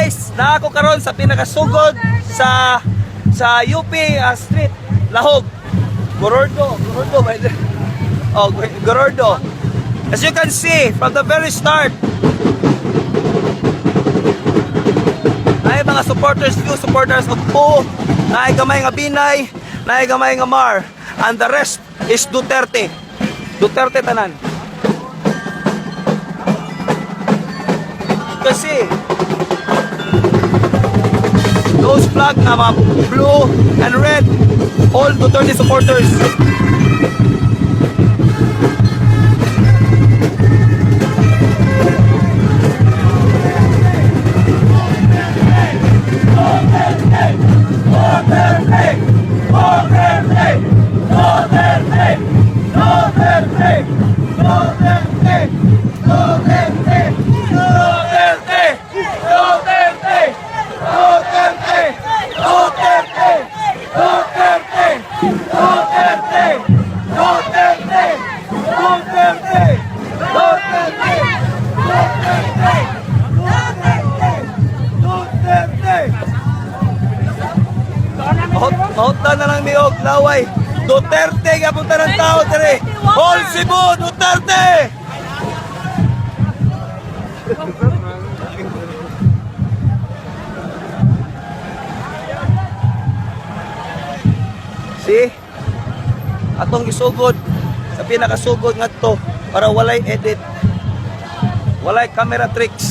guys, na ako karon sa pinakasugod sa UP street, Lahog. Gorordo by the Gorordo. As you can see from the very start, ay mga supporters of Po, naay gamay nga Binay, naay gamay nga Mar, and the rest is Duterte tanan. Kasi those flag na mga blue and red, all Duterte supporters. Mahutla na lang niyog, laway. Duterte nga punta ng tao dire. All Cebu, Duterte! See? Atong isugod sa pinakasugod nga to para walay edit. Walay camera tricks.